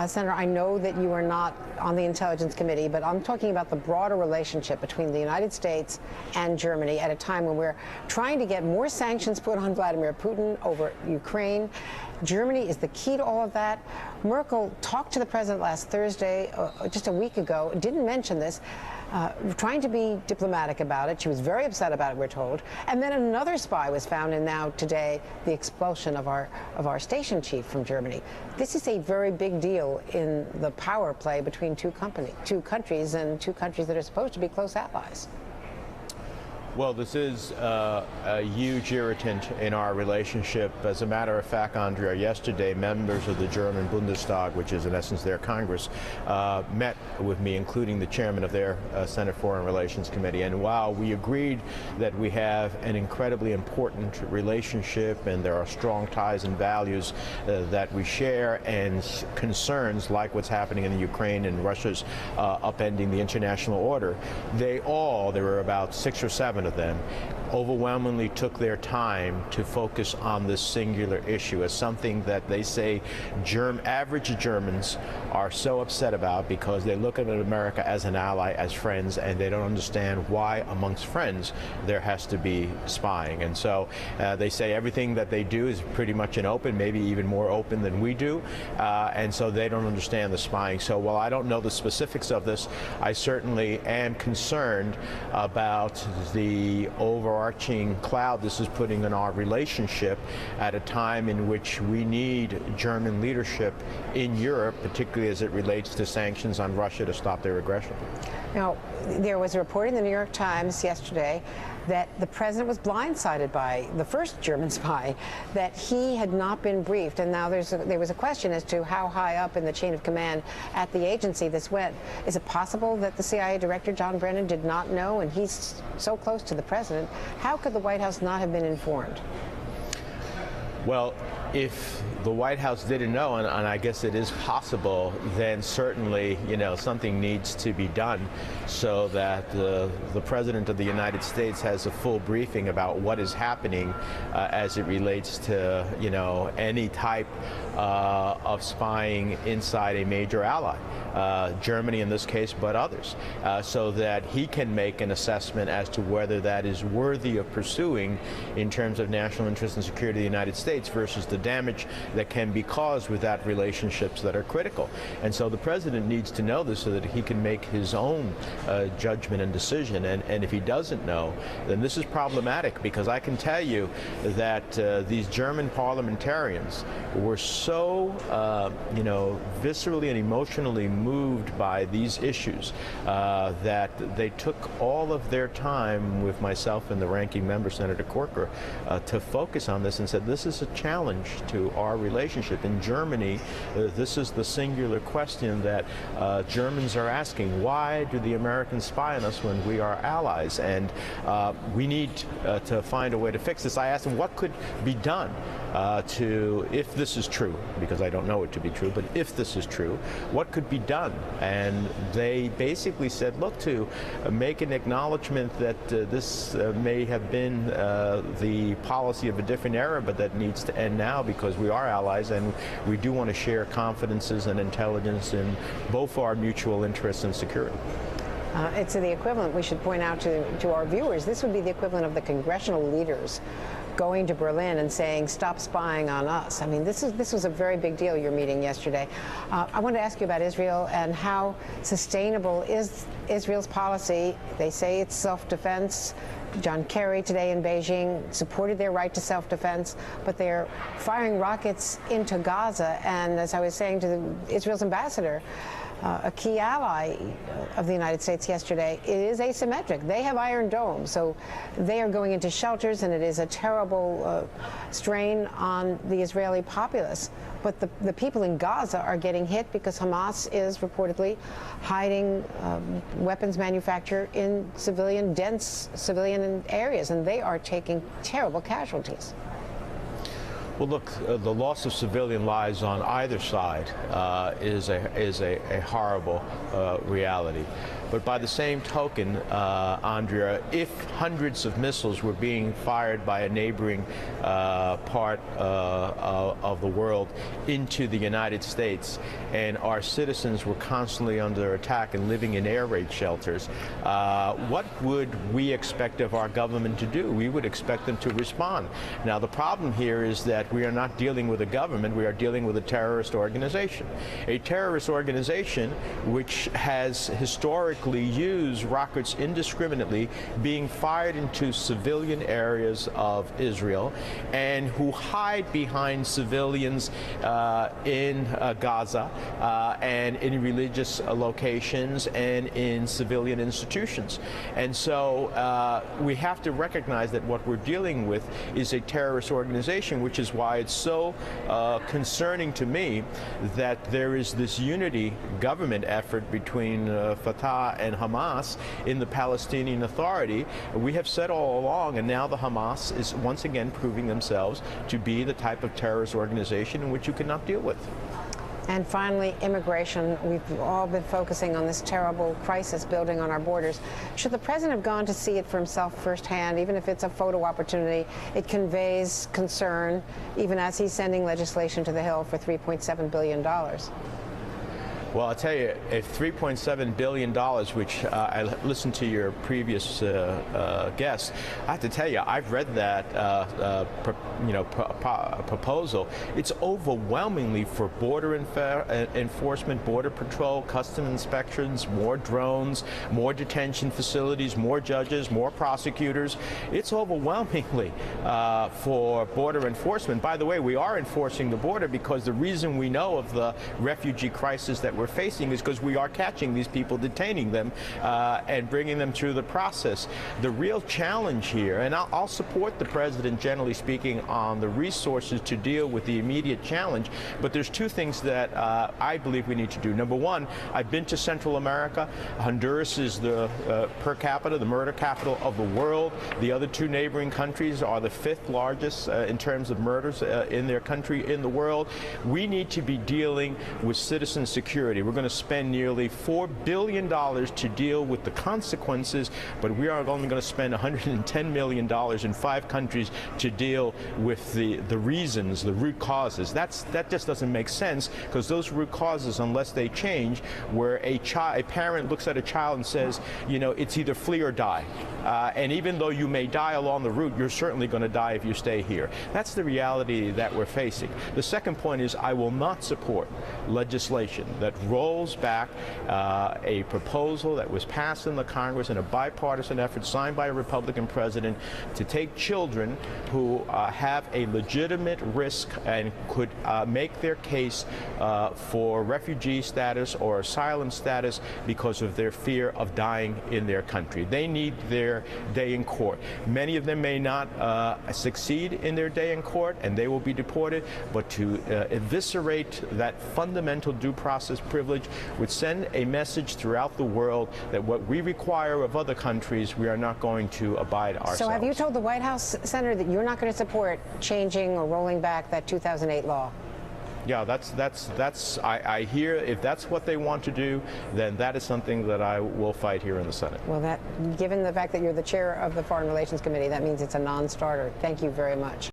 Senator, I know that you are not on the Intelligence Committee, but I'm talking about the broader relationship between the United States and Germany at a time when we're trying to get more sanctions put on Vladimir Putin over Ukraine. Germany is the key to all of that. Merkel talked to the president last Thursday, just a week ago, didn't mention this, trying to be diplomatic about it. She was very upset about it, we're told. And then another spy was found, and now today, the expulsion of our station chief from Germany. This is a very big deal in the power play between two countries, and two countries that are supposed to be close allies. Well, this is a huge irritant in our relationship. As a matter of fact, Andrea, yesterday members of the German Bundestag, which is in essence their Congress, met with me, including the chairman of their Senate Foreign Relations Committee. And while we agreed that we have an incredibly important relationship and there are strong ties and values that we share, and concerns like what's happening in the Ukraine and Russia's upending the international order, there were about 6 or 7 of them, overwhelmingly took their time to focus on this singular issue as something that they say average Germans are so upset about, because they look at America as an ally, as friends, and they don't understand why amongst friends there has to be spying. And so they say everything that they do is pretty much an open, maybe even more open than we do, and so they don't understand the spying. So while I don't know the specifics of this, I certainly am concerned about the overarching cloud this is putting in our relationship at a time in which we need German leadership in Europe, particularly as it relates to sanctions on Russia to stop their aggression. Now, there was a report in the New York Times yesterday that the president was blindsided by the first German spy, that he had not been briefed. And now there was a question as to how high up in the chain of command at the agency this went. Is it possible that the CIA director, John Brennan, did not know, and he's so close to the president? How could the White House not have been informed? Well, if the White House didn't know, and I guess it is possible, then certainly, something needs to be done so that the President of the United States has a full briefing about what is happening as it relates to, any type of spying inside a major ally, Germany in this case, but others, so that he can make an assessment as to whether that is worthy of pursuing in terms of national interest and security of the United States versus the damage that can be caused without relationships that are critical. And so the president needs to know this so that he can make his own judgment and decision. And if he doesn't know, then this is problematic, because I can tell you that these German parliamentarians were so, viscerally and emotionally moved by these issues that they took all of their time with myself and the ranking member, Senator Corker, to focus on this and said, this is a challenge to our relationship. In Germany, this is the singular question that Germans are asking. Why do the Americans spy on us when we are allies? And we need to find a way to fix this. I asked them what could be done if this is true, because I don't know it to be true, but if this is true, what could be done? And they basically said, look, to make an acknowledgement that this may have been the policy of a different era, but that needs to end now, because we are allies and we do want to share confidences and intelligence in both our mutual interests and security. It's the equivalent, we should point out to our viewers, this would be the equivalent of the congressional leaders going to Berlin and saying, stop spying on us. I mean, this was a very big deal, your meeting yesterday. I want to ask you about Israel and how sustainable is Israel's policy. They say it's self-defense. John Kerry today in Beijing supported their right to self-defense, but they're firing rockets into Gaza. And as I was saying to Israel's ambassador, a key ally of the United States yesterday, it is asymmetric. They have Iron Dome, so they are going into shelters, and it is a terrible strain on the Israeli populace. But the people in Gaza are getting hit because Hamas is reportedly hiding weapons manufacture in dense civilian areas, and they are taking terrible casualties. Well, look, the loss of civilian lives on either side is a horrible reality. But by the same token, Andrea, if hundreds of missiles were being fired by a neighboring part of the world into the United States, and our citizens were constantly under attack and living in air raid shelters, what would we expect of our government to do? We would expect them to respond. Now, the problem here is that we are not dealing with a government, we are dealing with a terrorist organization. A terrorist organization which has historically used rockets indiscriminately being fired into civilian areas of Israel, and who hide behind civilians in Gaza and in religious locations and in civilian institutions. And so we have to recognize that what we're dealing with is a terrorist organization, which is why it's so concerning to me that there is this unity government effort between Fatah and Hamas in the Palestinian Authority. We have said all along, and now the Hamas is once again proving themselves to be the type of terrorist organization in which you cannot deal with. And finally, immigration. We've all been focusing on this terrible crisis building on our borders. Should the president have gone to see it for himself firsthand, even if it's a photo opportunity? It conveys concern, even as he's sending legislation to the Hill for $3.7 billion. Well, I'll tell you, if $3.7 billion, which I listened to your previous guest, I have to tell you, I've read that proposal. It's overwhelmingly for border enforcement, border patrol, custom inspections, more drones, more detention facilities, more judges, more prosecutors. It's overwhelmingly for border enforcement. By the way, we are enforcing the border because the reason we know of the refugee crisis that we're facing is because we are catching these people, detaining them, and bringing them through the process. The real challenge here, and I'll support the president, generally speaking, on the resources to deal with the immediate challenge, but there's two things that I believe we need to do. Number one, I've been to Central America. Honduras is the per capita, the murder capital of the world. The other two neighboring countries are the fifth largest in terms of murders in their country in the world. We need to be dealing with citizen security. We're going to spend nearly $4 billion to deal with the consequences, but we are only going to spend $110 million in 5 countries to deal with the reasons, the root causes. That just doesn't make sense, because those root causes, unless they change, where a parent looks at a child and says, you know, it's either flee or die. And even though you may die along the route, you're certainly going to die if you stay here. That's the reality that we're facing. The second point is I will not support legislation that rolls back a proposal that was passed in the Congress in a bipartisan effort signed by a Republican president to take children who have a legitimate risk and could make their case for refugee status or asylum status because of their fear of dying in their country. They need their day in court. Many of them may not succeed in their day in court, and they will be deported, but to eviscerate that fundamental due process privilege would send a message throughout the world that what we require of other countries, we are not going to abide ourselves. So have you told the White House, Senator, that you're not going to support changing or rolling back that 2008 law? Yeah, I hear if that's what they want to do, then that is something that I will fight here in the Senate. Well, given the fact that you're the chair of the Foreign Relations Committee, that means it's a non-starter. Thank you very much.